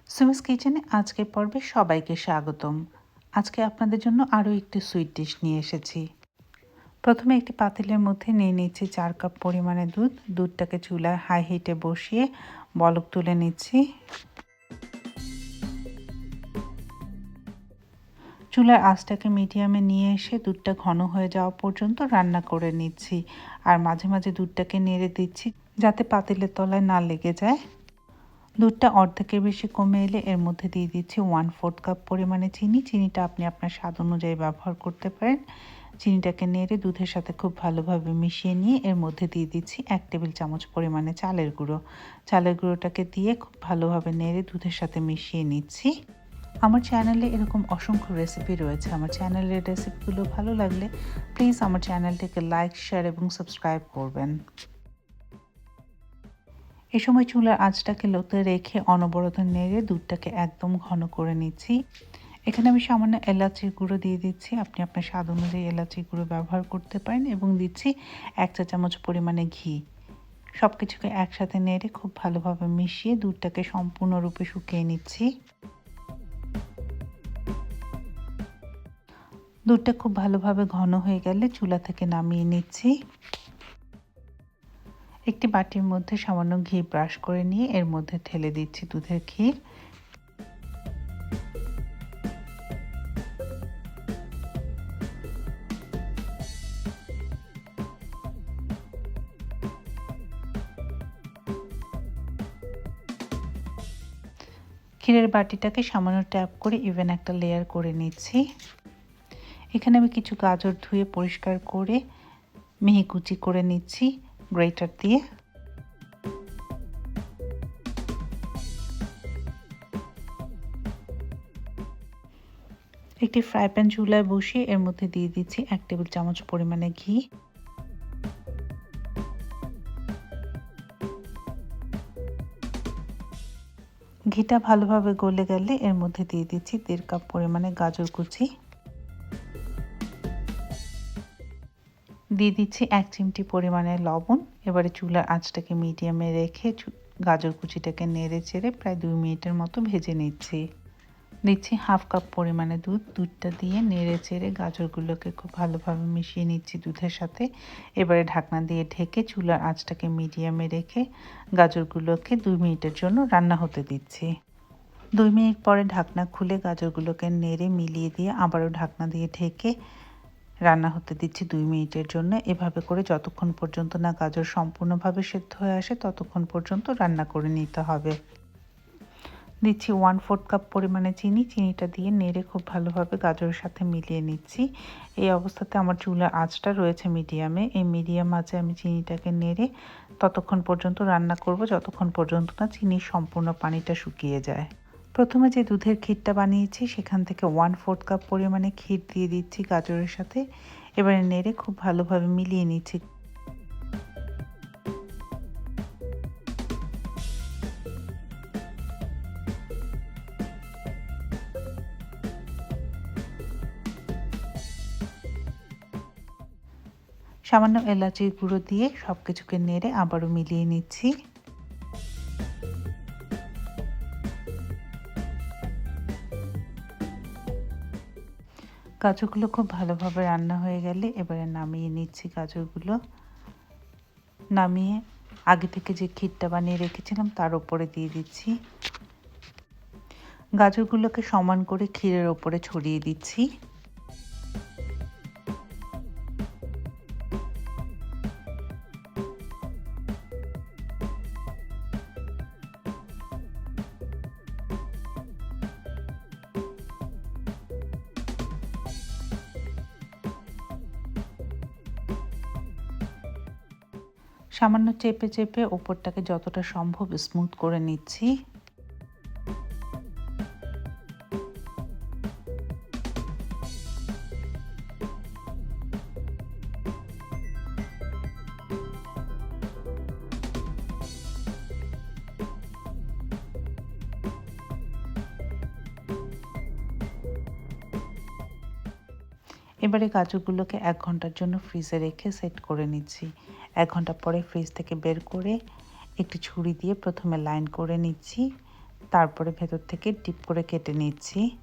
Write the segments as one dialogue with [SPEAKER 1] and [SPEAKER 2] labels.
[SPEAKER 1] সুমা's কিচেনে আজকের পর্বে সবাইকে স্বাগতম। আজকে আপনাদের জন্য আরও একটি সুইট ডিশ নিয়ে এসেছি। প্রথমে একটি পাতিলের মধ্যে নিয়ে নিচ্ছি 4 কাপ পরিমাণে দুধ। দুধটাকে চুলায় হাই হিটে বসিয়ে বলক তুলে নিচ্ছি। চুলার আঁচটাকে মিডিয়ামে নিয়ে এসে দুধটা ঘন হয়ে যাওয়া পর্যন্ত রান্না করে নিচ্ছি। আর মাঝে মাঝে দুধটাকে নেড়ে দিচ্ছি যাতে পাতিলের তলায় না লেগে যায়। দুধটা অর্ধেকের বেশি কমে এলে এর মধ্যে দিয়ে দিচ্ছি 1/4 কাপ পরিমাণে চিনি। চিনিটা আপনি আপনার স্বাদ অনুযায়ী ব্যবহার করতে পারেন। চিনিটাকে নেড়ে দুধের সাথে খুব ভালোভাবে মিশিয়ে নিয়ে এর মধ্যে দিয়ে দিচ্ছি 1 টেবিল চামচ পরিমাণে চালের গুঁড়ো। চালের গুঁড়োটাকে দিয়ে খুব ভালোভাবে নেড়ে দুধের সাথে মিশিয়ে নিচ্ছি। আমার চ্যানেলে এরকম অসংখ্য রেসিপি রয়েছে। আমার চ্যানেলের রেসিপিগুলো ভালো লাগলে প্লিজ আমার চ্যানেলটিকে লাইক, শেয়ার এবং সাবস্ক্রাইব করবেন। এ সময় চুলার আঁচটাকে লোতে রেখে অনবরত নেড়ে দুধটাকে একদম ঘন করে নিচ্ছি। এখানে আমি সামান্য এলাচির গুঁড়ো দিয়ে দিচ্ছি। আপনি আপনার স্বাদ অনুযায়ী এলাচির গুঁড়ো ব্যবহার করতে পারেন এবং দিচ্ছি 1 চা চামচ পরিমাণে ঘি। সব কিছুকে একসাথে নেড়ে খুব ভালোভাবে মিশিয়ে দুধটাকে সম্পূর্ণরূপে শুকিয়ে নিচ্ছি। দুধটা খুব ভালোভাবে ঘন হয়ে গেলে চুলা থেকে নামিয়ে নিচ্ছি। একটি বাটির মধ্যে সামান্য ঘি ব্রাশ করে নিয়ে এর মধ্যে ঢেলে দিচ্ছি দুধের ক্ষীর। ক্ষীরের বাটিটাকে সামান্য ট্যাপ করে ইভেন একটা লেয়ার করে নিচ্ছি। এখানে আমি কিছু গাজর ধুয়ে পরিষ্কার করে মিহি কুচি করে নিচ্ছি গ্রেটার দিয়ে। একটি ফ্রাই প্যান চুলায় বসিয়ে এর মধ্যে দিয়ে দিচ্ছি 1 টেবিল চামচ পরিমাণে ঘি। ঘিটা ভালোভাবে গলে গেলে এর মধ্যে দিয়ে দিচ্ছি 1.5 কাপ পরিমাণে গাজর কুচি। দিয়ে দিচ্ছি 1 চিমটি পরিমাণে লবণ। এবারে চুলার আঁচটাকে মিডিয়ামে রেখে গাজর কুচিটাকে নেড়ে চেড়ে প্রায় 2 মিনিটের মতো ভেজে নিচ্ছি। দিচ্ছি 1/2 কাপ পরিমাণে দুধ। দুধটা দিয়ে নেড়ে চেড়ে গাজরগুলোকে খুব ভালোভাবে মিশিয়ে নিচ্ছি দুধের সাথে। এবারে ঢাকনা দিয়ে ঢেকে চুলার আঁচটাকে মিডিয়ামে রেখে গাজরগুলোকে 2 মিনিটের জন্য রান্না হতে দিচ্ছি। 2 মিনিট পরে ঢাকনা খুলে গাজরগুলোকে নেড়ে মিলিয়ে দিয়ে আবারও ঢাকনা দিয়ে ঢেকে রান্না হতে দিচ্ছি 2 মিনিটের জন্য। এভাবে করে যতক্ষণ পর্যন্ত না গাজর সম্পূর্ণভাবে সেদ্ধ হয়ে আসে ততক্ষণ পর্যন্ত রান্না করে নিতে হবে। দিচ্ছি 1/4 কাপ পরিমাণে চিনি। চিনিটা দিয়ে নেড়ে খুব ভালোভাবে গাজরের সাথে মিলিয়ে নিচ্ছি। এই অবস্থাতে আমার চুলার আঁচটা রয়েছে মিডিয়ামে। এই মিডিয়াম আঁচে আমি চিনিটাকে নেড়ে ততক্ষণ পর্যন্ত রান্না করব যতক্ষণ পর্যন্ত না চিনির সম্পূর্ণ পানিটা শুকিয়ে যায়। প্রথমে যে দুধের ক্ষীরটা বানিয়েছি সেখান থেকে 1/4 কাপ পরিমাণে ক্ষীর দিয়ে দিচ্ছি গাজরের সাথে। এবারে নেড়ে খুব ভালোভাবে মিলিয়ে নিচ্ছি। সামান্য এলাচির গুঁড়ো দিয়ে সব কিছুকে নেড়ে আবারও মিলিয়ে নিচ্ছি। গাজরগুলো খুব ভালোভাবে রান্না হয়ে গেলে এবারে নামিয়ে নিচ্ছি গাজরগুলো। নামিয়ে আগে থেকে যে ক্ষীরটা বানিয়ে রেখেছিলাম তার উপরে দিয়ে দিচ্ছি। গাজরগুলোকে সমান করে ক্ষীরের ওপরে ছড়িয়ে দিচ্ছি। সামান্য চেপে চেপে ওপরটাকে যতটা সম্ভব স্মুথ করে নিচ্ছি। এবারে গাজরগুলোকে 1 ঘন্টার জন্য ফ্রিজে রেখে সেট করে নিচ্ছি। 1 ঘন্টা পরে ফ্রিজ থেকে বের করে একটি ছুরি দিয়ে প্রথমে লাইন করে নিচ্ছি। তারপরে ভেতর থেকে ডিপ করে কেটে নিচ্ছি।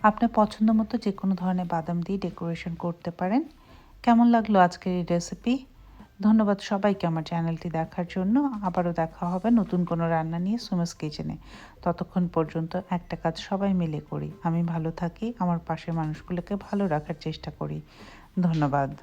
[SPEAKER 1] আপনার পছন্দ মতো যে কোনো ধরনের বাদাম দিয়ে ডেকোরেশন করতে পারেন। কেমন লাগলো আজকের এই রেসিপি? ধন্যবাদ সবাইকে আমার চ্যানেলটি দেখার জন্য। আবারও দেখা হবে নতুন কোনো রান্না নিয়ে সুমাস কিচেনে। ততক্ষণ পর্যন্ত একটা কাজ সবাই মিলে করি। আমি ভালো থাকি, আমার পাশের মানুষগুলোকে ভালো রাখার চেষ্টা করি। ধন্যবাদ।